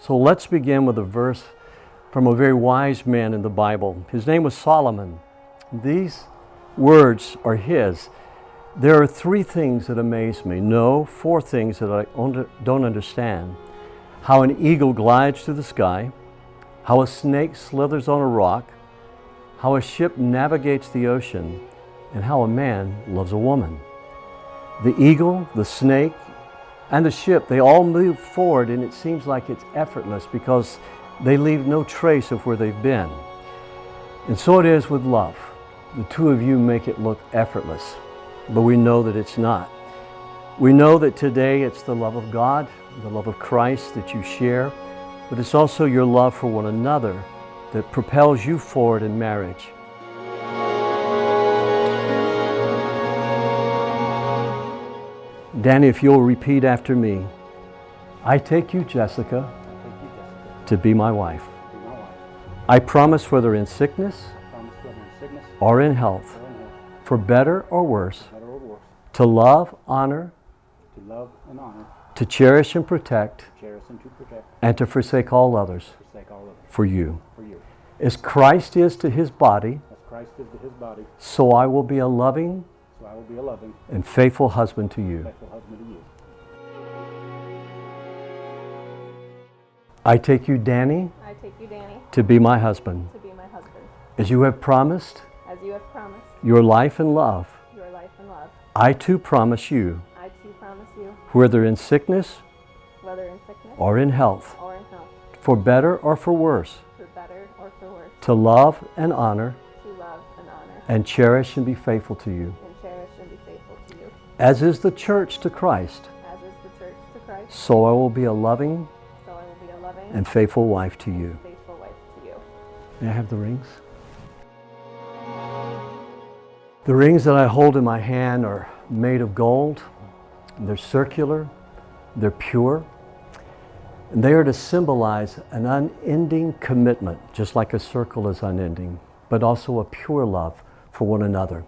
So let's begin with a verse from a very wise man in the Bible. His name was Solomon. These words are his. There are three things that amaze me. No, four things that I don't understand. How an eagle glides through the sky, how a snake slithers on a rock, how a ship navigates the ocean, and how a man loves a woman. The eagle, the snake, and the ship, they all move forward, and it seems like it's effortless because they leave no trace of where they've been. And so it is with love. The two of you make it look effortless, but we know that it's not. We know that today it's the love of God, the love of Christ that you share, but it's also your love for one another that propels you forward in marriage. Danny, if you'll repeat after me. I take you, Jessica, to be my wife. I promise whether in sickness or in health, for better or worse, to love, honor, to cherish and protect, and to forsake all others for you. As Christ is to his body, so I will be a loving and faithful husband to you. I take you, Danny, to be my husband. As you have promised, your life and love, I too promise you, whether in sickness or in health, for better or for worse, to love and honor, and cherish and be faithful to you. As is the church to Christ, so I will be a loving and faithful wife to you. May I have the rings? The rings that I hold in my hand are made of gold. They're circular, they're pure, and they are to symbolize an unending commitment, just like a circle is unending, but also a pure love for one another.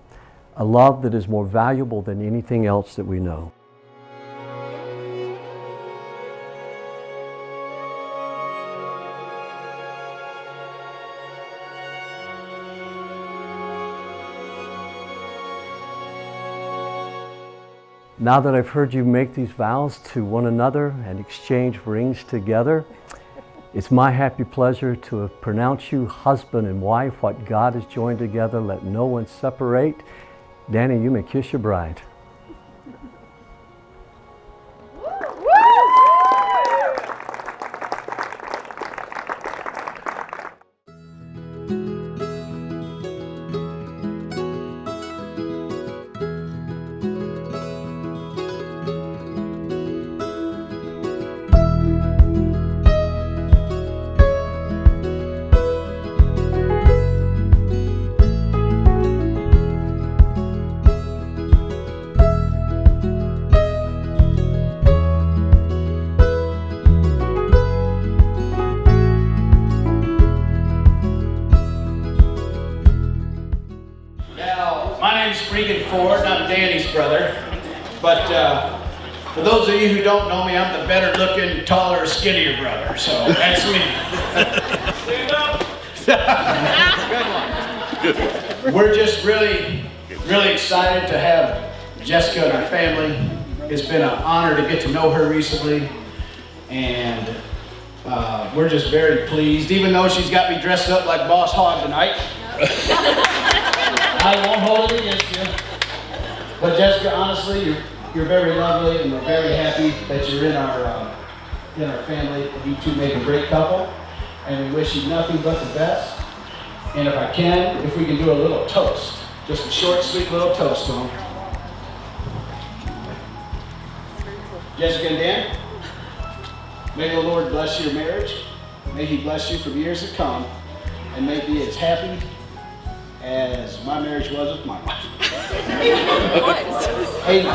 a love that is more valuable than anything else that we know. Now that I've heard you make these vows to one another and exchange rings together, it's my happy pleasure to pronounce you husband and wife. What God has joined together, let no one separate. Danny, you may kiss your bride. Regan Ford, and I'm Danny's brother. But for those of you who don't know me, I'm the better looking, taller, skinnier brother. So that's me. Stand up. Good one. We're just really excited to have Jessica in our family. It's been an honor to get to know her recently, and we're just very pleased, even though she's got me dressed up like Boss Hogg tonight. I won't hold it against you. But Jessica, honestly, you're very lovely, and we're very happy that you're in our family. You two make a great couple, and we wish you nothing but the best. And if we can do a little toast, just a short, sweet little toast to them. Jessica and Dan, may the Lord bless your marriage. May He bless you for years to come, and may be as happy as my marriage was with my wife. It was. Amen.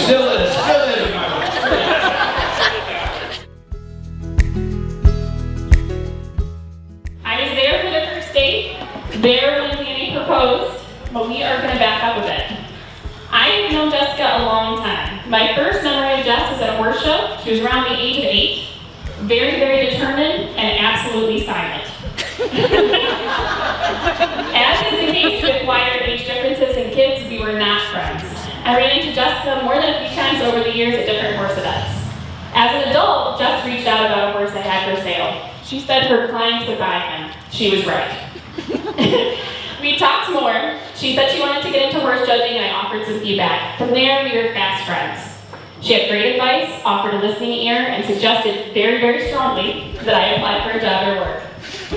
Still is my wife. I was there for the first date, there when Danny proposed, but we are going to back up a bit. I have known Jessica a long time. My first memory of Jess was at a worship. She was around the age of 8. Very, very determined and absolutely silent. As is the case with wider age differences in kids, we were not friends. I ran into Jessica more than a few times over the years at different horse events. As an adult, Jess reached out about a horse I had for sale. She said her clients would buy him. She was right. We talked more. She said she wanted to get into horse judging, and I offered some feedback. From there, we were fast friends. She had great advice, offered a listening ear, and suggested very, very strongly that I apply for a job or work.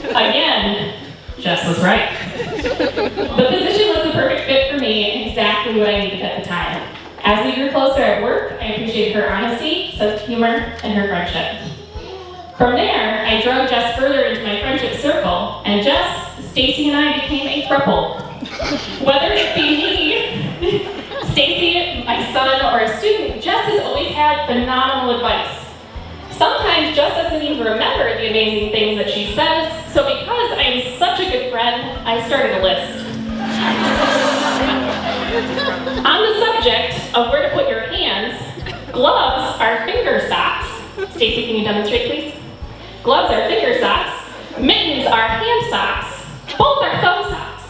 Again, Jess was right. The position was the perfect fit for me and exactly what I needed at the time. As we grew closer at work, I appreciated her honesty, sense of humor, and her friendship. From there, I drug Jess further into my friendship circle, and Jess, Stacy, and I became a throuple. Whether it be me, Stacy, my son, or a student, Jess has always had phenomenal advice. Sometimes Jess doesn't even remember the amazing things that she says, so because I am such a good friend, I started a list. On the subject of where to put your hands, gloves are finger socks. Stacy, can you demonstrate, please? Gloves are finger socks. Mittens are hand socks. Both are thumb socks.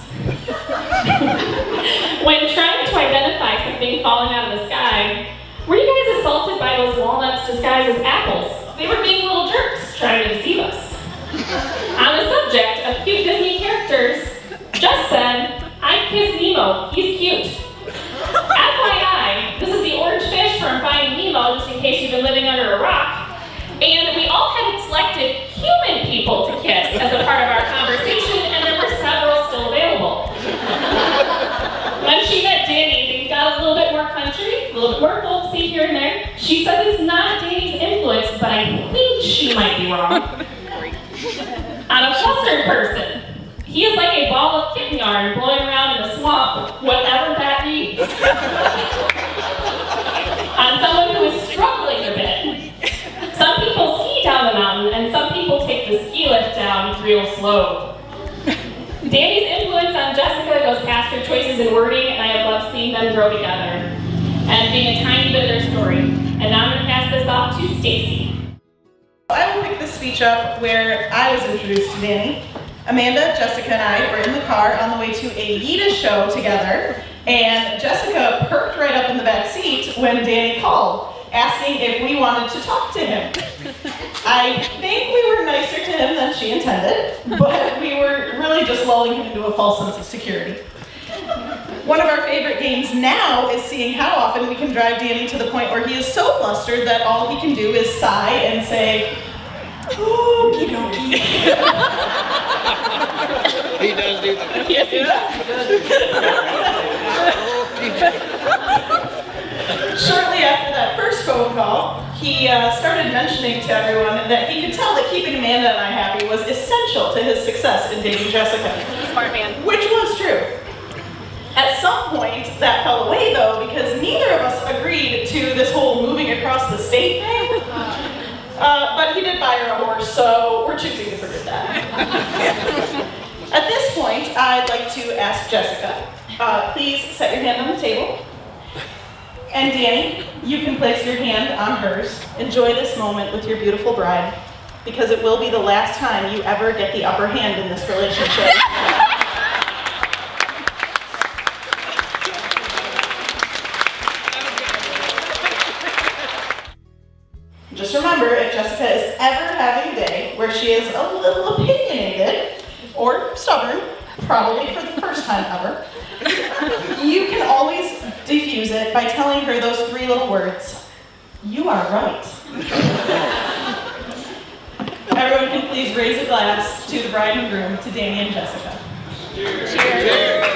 When trying to identify something falling out of the sky, were you guys assaulted by those walnuts disguised as apples? They were being little jerks trying to deceive us. On the subject of cute Disney characters, Jess said, "I'd kiss Nemo, he's cute." FYI, this is the orange fish from Finding Nemo, just in case you've been living under a rock. And we all had selected human people to kiss as a part of our conversation, and there were several still available. When she met Danny, things got a little bit more country, a little bit more folksy here and there. She says it's not Danny's influence, but I think she might be wrong. I'm a flustered person. He is like a ball of kitten yarn blowing around in the swamp, whatever that means. I'm someone who is struggling a bit. Some people ski down the mountain, and some people take the the ski lift down real slow. Danny's influence on Jessica goes past her choices in wording, and I have loved seeing them grow together and being a tiny bit of their story. And now I'm going to pass this off to Stacy. I will pick this speech up where I was introduced to Danny. Amanda, Jessica, and I were in the car on the way to a Yiddish show together, and Jessica perked right up in the back seat when Danny called, asking if we wanted to talk to him. I think we were nicer to him than she intended, but we were really just lulling him into a false sense of security. One of our favorite games now is seeing how often we can drive Danny to the point where he is so flustered that all he can do is sigh and say, "Okie dokie." He does do that. Yes, he does. Shortly after that first phone call, he started mentioning to everyone that he could tell that keeping Amanda and I happy was essential to his success in dating Jessica. Smart man. Which was true. At some point, that fell away though, because neither of us agreed to this whole moving across the state thing. But he did buy her a horse, so we're choosing to forget that. At this point, I'd like to ask Jessica, please set your hand on the table. And Danny, you can place your hand on hers. Enjoy this moment with your beautiful bride, because it will be the last time you ever get the upper hand in this relationship. Just remember, if Jessica is ever having a day where she is a little opinionated or stubborn, probably for the first time ever, you can always diffuse it by telling her those 3 little words: "You are right." Everyone can please raise a glass to the bride and groom, to Danny and Jessica. Cheers. Cheers.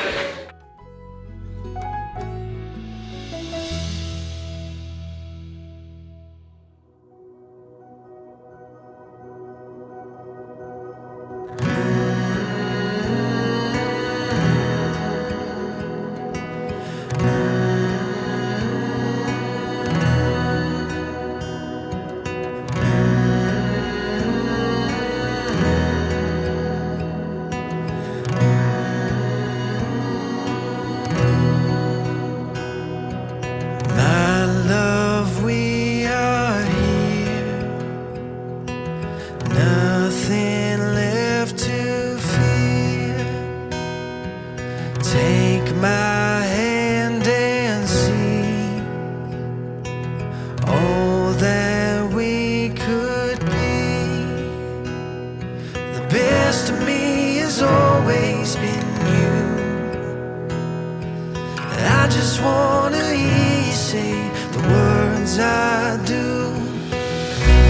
just wanna hear you say the words I do.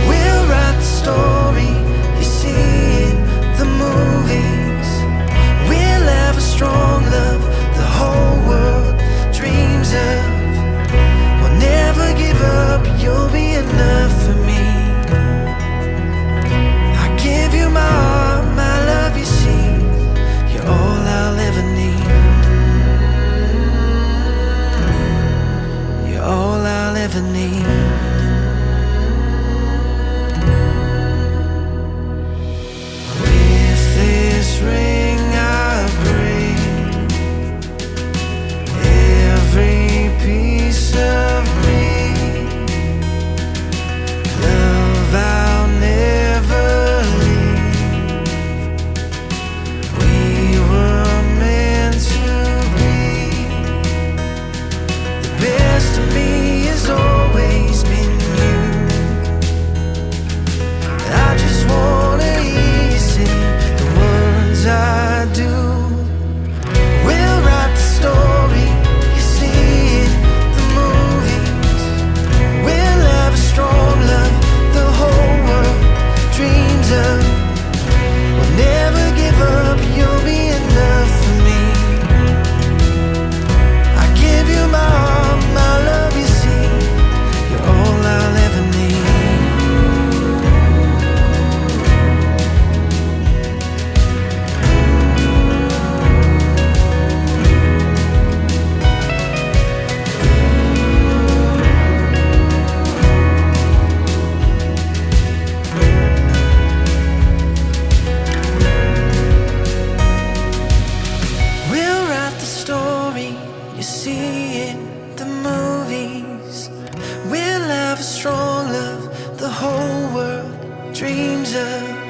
We'll write the story you see in the movies. We'll have a strong love the whole world dreams of. We'll never give up, you'll be enough for me. I give you my heart, my love, you see. You're all I'll ever need. You're all I'll ever need. love.